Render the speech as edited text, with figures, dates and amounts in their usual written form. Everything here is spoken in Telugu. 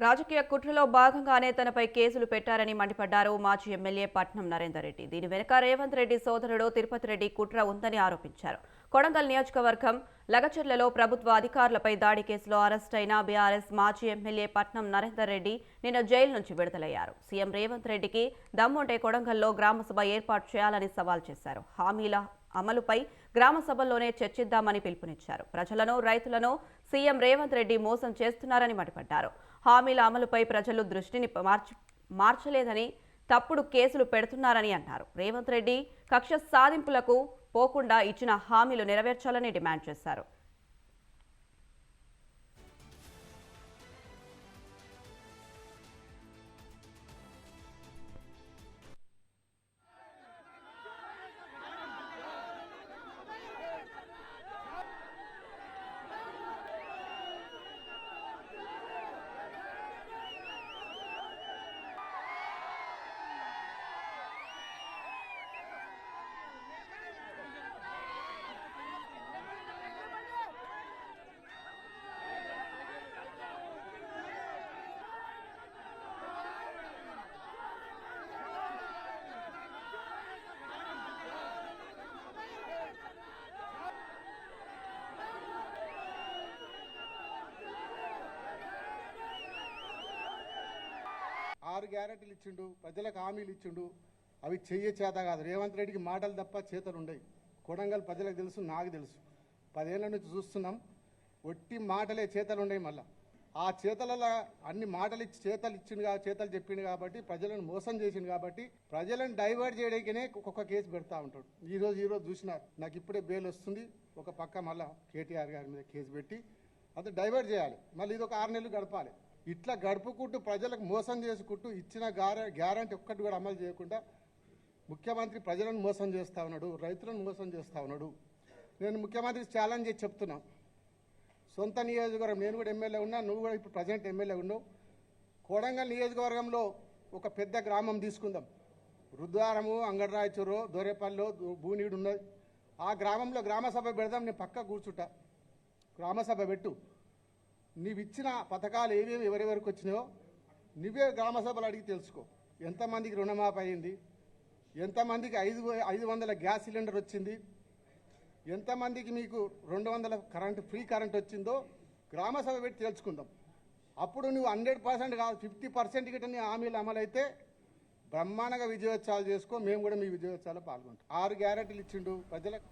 రాజకీయ కుట్రలో భాగంగానే తనపై కేసులు పెట్టారని మండిపడ్డారు మాజీ ఎమ్మెల్యే పట్నం నరేందర్ రెడ్డి. దీని వెనుక రేవంత్ రెడ్డి సోదరుడు తిరుపతి రెడ్డి కుట్ర ఉందని ఆరోపించారు. కొడంగల్ నియోజకవర్గం లగచర్లలో ప్రభుత్వ అధికారులపై దాడి కేసులో అరెస్ట్ అయిన బీఆర్ఎస్ మాజీ ఎమ్మెల్యే పట్నం నరేందర్ రెడ్డి నిన్న జైలు నుంచి విడుదలయ్యారు. సీఎం రేవంత్ రెడ్డికి దమ్ముంటే కొడంగల్లో గ్రామసభ ఏర్పాటు చేయాలని సవాల్ చేశారు. హామీల అమలుపై గ్రామ సభల్లోనే చర్చిద్దామని పిలుపునిచ్చారు. ప్రజలను రైతులను సీఎం రేవంత్ రెడ్డి మోసం చేస్తున్నారని మండిపడ్డారు. హామీల అమలుపై ప్రజలు దృష్టిని మార్చలేదని తప్పుడు కేసులు పెడుతున్నారని అన్నారు. రేవంత్ రెడ్డి కక్ష సాధింపులకు పోకుండా ఇచ్చిన హామీలు నెరవేర్చాలని డిమాండ్ చేశారు. ఆరు గ్యారెంటీలు ఇచ్చిండు, ప్రజలకు హామీలు ఇచ్చిండు. అవి చెయ్యే చేత కాదు. రేవంత్ రెడ్డికి మాటలు తప్ప చేతలు ఉండయి. కొడంగల్ ప్రజలకు తెలుసు, నాకు తెలుసు. 10 ఏళ్ల నుంచి చూస్తున్నాం. ఒట్టి మాటలే, చేతలు ఉండయి. మళ్ళీ ఆ చేతలలో అన్ని మాటలు ఇచ్చి చేతలు చెప్పిండు కాబట్టి ప్రజలను మోసం చేసిండు కాబట్టి ప్రజలను డైవర్ట్ చేయడానికినే ఒక్కొక్క కేసు పెడతా ఉంటాడు. ఈరోజు చూసినారు. నాకు ఇప్పుడే బెయిల్ వస్తుంది. ఒక పక్క మళ్ళీ కేటీఆర్ గారి మీద కేసు పెట్టి అది డైవర్ట్ చేయాలి. మళ్ళీ ఇది ఒక 6 నెలలు గడపాలి. ఇట్లా గడుపుకుంటూ ప్రజలకు మోసం చేసుకుంటూ ఇచ్చిన గ్యారంటీ ఒక్కటి కూడా అమలు చేయకుండా ముఖ్యమంత్రి ప్రజలను మోసం చేస్తూ ఉన్నాడు, రైతులను మోసం చేస్తూ ఉన్నాడు. నేను ముఖ్యమంత్రి ఛాలెంజ్ చేసి చెప్తున్నా. సొంత నియోజకవర్గం, నేను కూడా ఎమ్మెల్యే ఉన్నా, నువ్వు కూడా ఇప్పుడు ప్రజెంట్ ఎమ్మెల్యే ఉన్నావు. కొడంగల్ నియోజకవర్గంలో ఒక పెద్ద గ్రామం తీసుకుందాం. రుద్వారము, అంగడరాయచూరు, దొరేపల్లిలో భూనీడు ఉన్నది. ఆ గ్రామంలో గ్రామసభ పెడదాం. నేను పక్క కూర్చుంటా. గ్రామసభ పెట్టు. నీవిచ్చిన పథకాలు ఏవేవి ఎవరెవరికి వచ్చినాయో నువ్వే గ్రామసభలు అడిగి తెలుసుకో. ఎంతమందికి రుణమాఫీ అయింది, ఎంతమందికి 500 గ్యాస్ సిలిండర్ వచ్చింది, ఎంతమందికి మీకు 200 ఫ్రీ కరెంట్ వచ్చిందో గ్రామసభ పెట్టి తెలుసుకుందాం. అప్పుడు నువ్వు 100% కాదు, 50% గిట్ట నీ హామీలు అమలైతే బ్రహ్మాండంగా విజయోత్సవాలు చేసుకో. మేము కూడా మీ విజయోత్సవాలు పాల్గొంటాం. 6 గ్యారెంటీలు ఇచ్చిండు ప్రజలకు.